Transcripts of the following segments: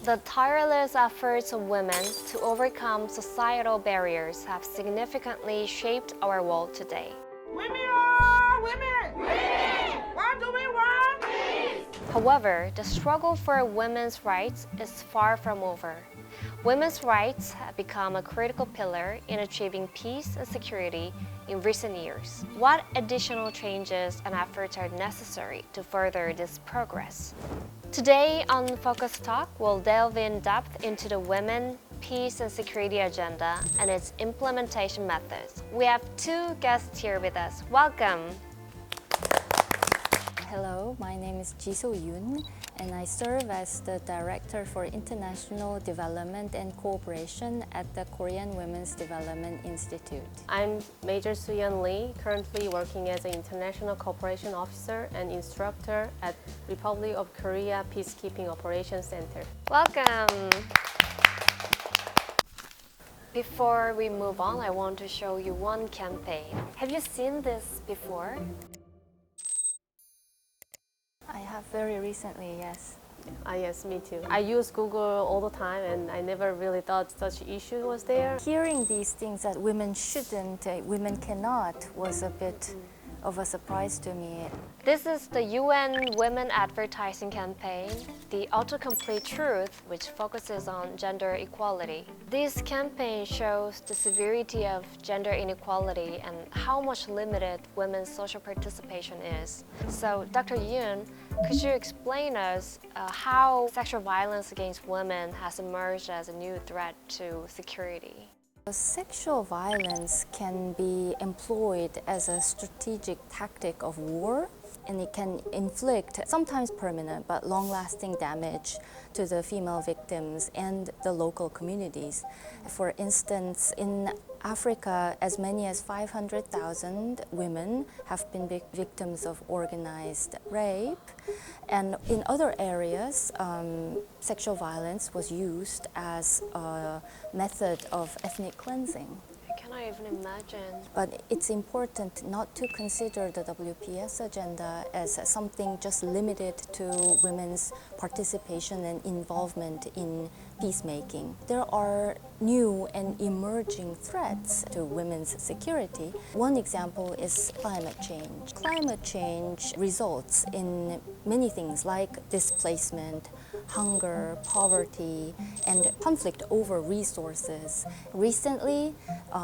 The tireless efforts of women to overcome societal barriers have significantly shaped our world today. Women are women! Women! What do we want? Peace! However, the struggle for women's rights is far from over. Women's rights have become a critical pillar in achieving peace and security in recent years. What additional changes and efforts are necessary to further this progress? Today on Focus Talk, we'll delve in depth into the women, peace and security agenda and its implementation methods. We have two guests here with us. Welcome. Hello, my name is Ji-So Yoon, and I serve as the Director for International Development and Cooperation at the Korean Women's Development Institute. I'm Major Soo-yeon Lee, currently working as an International Cooperation Officer and instructor at Republic of Korea Peacekeeping Operations Center. Welcome. Before we move on, I want to show you one campaign. Have you seen this before? I have very recently, yes. Yes, me too. I use Google all the time and I never really thought such issue was there. Hearing these things that women shouldn't, women cannot, was a bit of a surprise to me. This is the UN Women Advertising Campaign, the Autocomplete Truth, which focuses on gender equality. This campaign shows the severity of gender inequality and how much limited women's social participation is. So, Dr. Yoon, could you explain us how sexual violence against women has emerged as a new threat to security? Sexual violence can be employed as a strategic tactic of war, and it can inflict sometimes permanent but long-lasting damage to the female victims and the local communities. For instance, in Africa, as many as 500,000 women have been victims of organized rape, and in other areas, sexual violence was used as a method of ethnic cleansing. I cannot even imagine. But it's important not to consider the WPS agenda as something just limited to women's participation and involvement in peacemaking. There are new and emerging threats to women's security. One example is climate change. Climate change results in many things like displacement, hunger, poverty, and conflict over resources. Recently,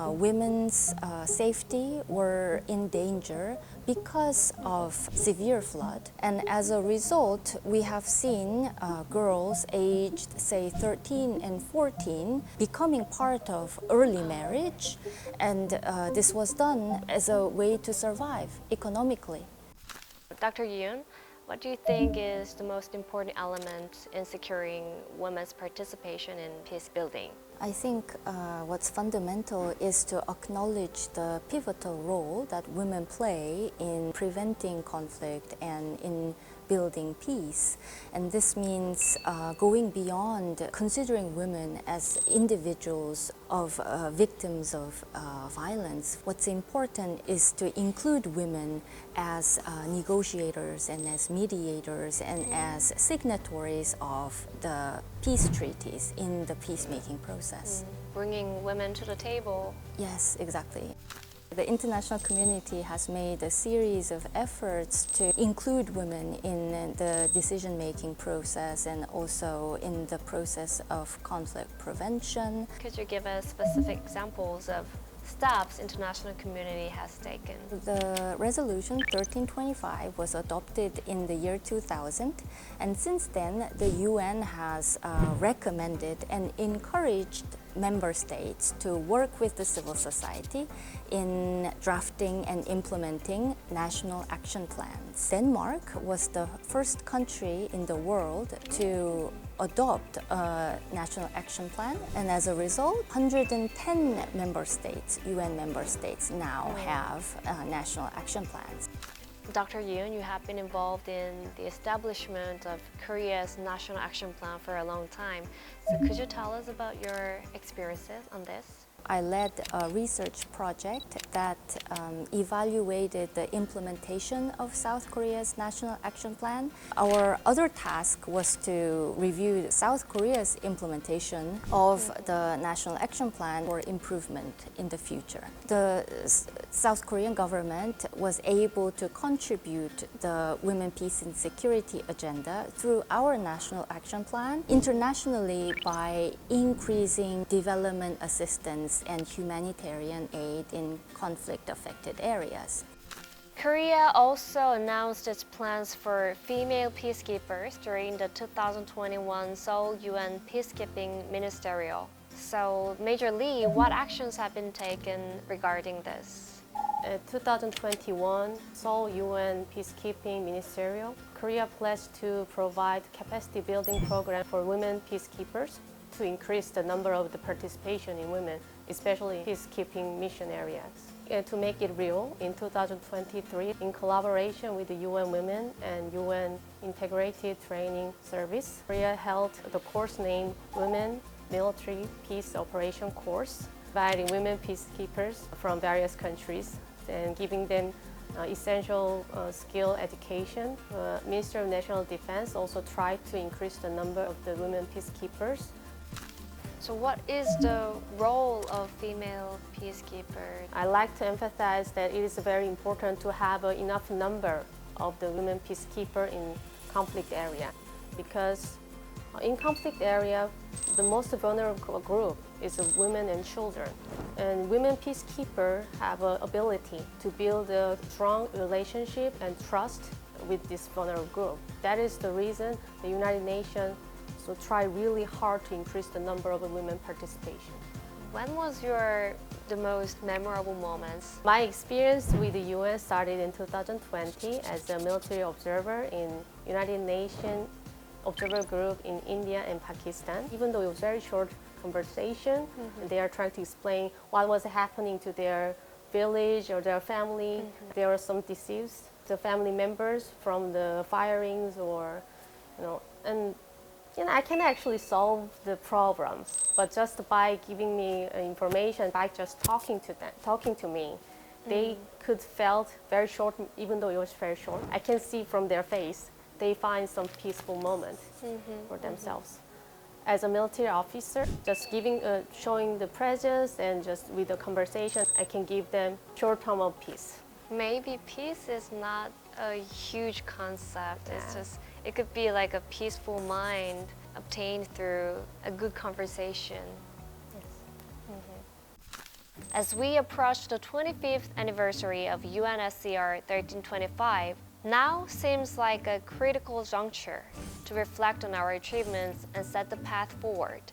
women's safety were in danger because of severe flood. And as a result, we have seen girls aged, say, 13 and 14 becoming part of early marriage. And this was done as a way to survive economically. Dr. Yoon, what do you think is the most important element in securing women's participation in peace building? I think what's fundamental is to acknowledge the pivotal role that women play in preventing conflict and in building peace. And this means going beyond considering women as individuals of victims of violence. What's important is to include women as negotiators and as mediators and as signatories of the peace treaties in the peacemaking process. Bringing women to the table. Yes, exactly. The international community has made a series of efforts to include women in the decision-making process and also in the process of conflict prevention. Could you give us specific examples of steps international community has taken? The resolution 1325 was adopted in the year 2000, and since then the UN has recommended and encouraged member states to work with the civil society in drafting and implementing national action plans. Denmark was the first country in the world to adopt a national action plan, and as a result, 110 member states, UN member states, now have national action plans. Dr. Yoon, you have been involved in the establishment of Korea's National Action Plan for a long time. So could you tell us about your experiences on this? I led a research project that evaluated the implementation of South Korea's National Action Plan. Our other task was to review South Korea's implementation of the National Action Plan for improvement in the future. The South Korean government was able to contribute the Women, Peace and Security agenda through our National Action Plan internationally by increasing development assistance and humanitarian aid in conflict-affected areas. Korea also announced its plans for female peacekeepers during the 2021 Seoul UN Peacekeeping Ministerial. So, Major Lee, what actions have been taken regarding this? At 2021 Seoul UN Peacekeeping Ministerial, Korea pledged to provide capacity building program for women peacekeepers to increase the number of the participation in women, especially peacekeeping mission areas. And to make it real, in 2023, in collaboration with the UN Women and UN Integrated Training Service, Korea held the course named Women Military Peace Operation Course, inviting women peacekeepers from various countries and giving them essential skill education. Ministry of National Defense also tried to increase the number of the women peacekeepers. So what is the role of female peacekeepers? I like to emphasize that it is very important to have enough number of the women peacekeeper in conflict area, because in conflict area, the most vulnerable group is women and children. And women peacekeepers have an ability to build a strong relationship and trust with this vulnerable group. That is the reason the United Nations try really hard to increase the number of women participation. When was the most memorable moments? My experience with the UN started in 2020 as a military observer in United Nations Observer Group in India and Pakistan. Even though it was a very short conversation, they are trying to explain what was happening to their village or their family. There were some deceased, the family members from the firings, or and I can actually solve the problems, but just by giving me information, by just talking to me, they could felt very short, even though it was very short. I can see from their face, they find some peaceful moment for themselves. As a military officer, just showing the presence and just with the conversation, I can give them short term of peace. Maybe peace is not a huge concept. It's just, it could be like a peaceful mind obtained through a good conversation. As we approach the 25th anniversary of UNSCR 1325, now seems like a critical juncture to reflect on our achievements and set the path forward.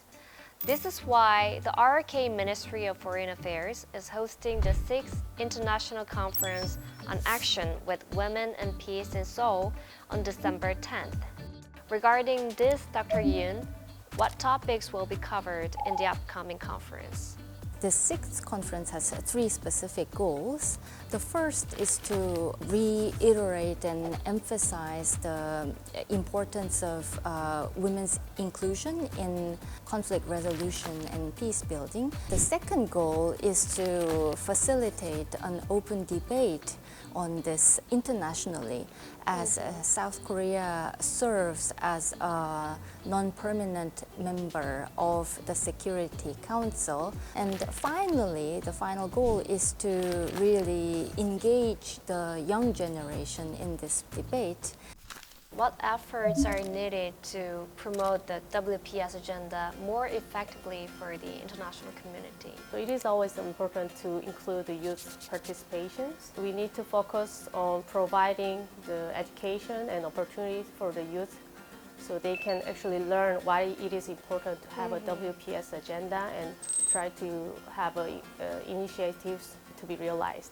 This is why the RK Ministry of Foreign Affairs is hosting the 6th International Conference on Action with Women and Peace in Seoul on December 10th. Regarding this, Dr. Yoon, what topics will be covered in the upcoming conference? The 6th conference has 3 specific goals. The first is to reiterate and emphasize the importance of women's inclusion in conflict resolution and peace building. The second goal is to facilitate an open debate on this internationally, as South Korea serves as a non-permanent member of the Security Council. And finally, the final goal is to really engage the young generation in this debate. What efforts are needed to promote the WPS agenda more effectively for the international community? So it is always important to include the youth participation. We need to focus on providing the education and opportunities for the youth so they can actually learn why it is important to have a WPS agenda and try to have initiatives to be realized.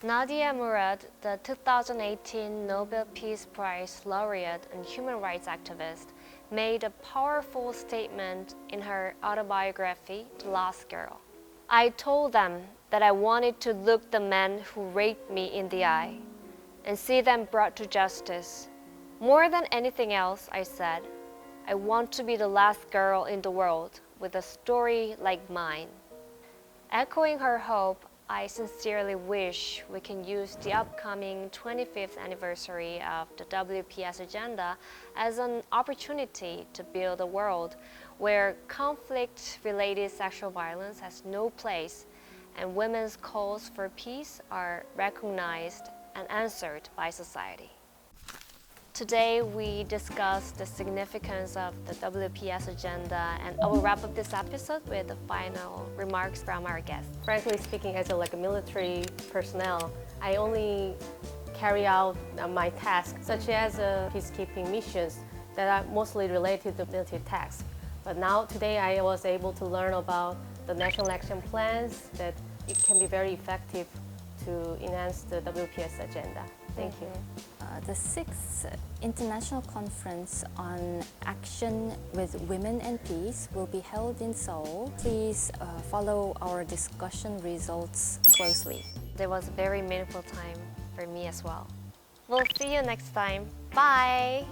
Nadia Murad, the 2018 Nobel Peace Prize laureate and human rights activist, made a powerful statement in her autobiography, The Last Girl. I told them that I wanted to look the men who raped me in the eye and see them brought to justice. More than anything else, I said, I want to be the last girl in the world with a story like mine. Echoing her hope, I sincerely wish we can use the upcoming 25th anniversary of the WPS agenda as an opportunity to build a world where conflict-related sexual violence has no place and women's calls for peace are recognized and answered by society. Today, we discussed the significance of the WPS agenda, and I will wrap up this episode with the final remarks from our guest. Frankly speaking, as a military personnel, I only carry out my tasks, such as peacekeeping missions that are mostly related to military tasks. But now, today, I was able to learn about the national action plans, that it can be very effective to enhance the WPS agenda. Thank you. The 6th International Conference on Action with Women and Peace will be held in Seoul. Please follow our discussion results closely. It was a very meaningful time for me as well. We'll see you next time. Bye!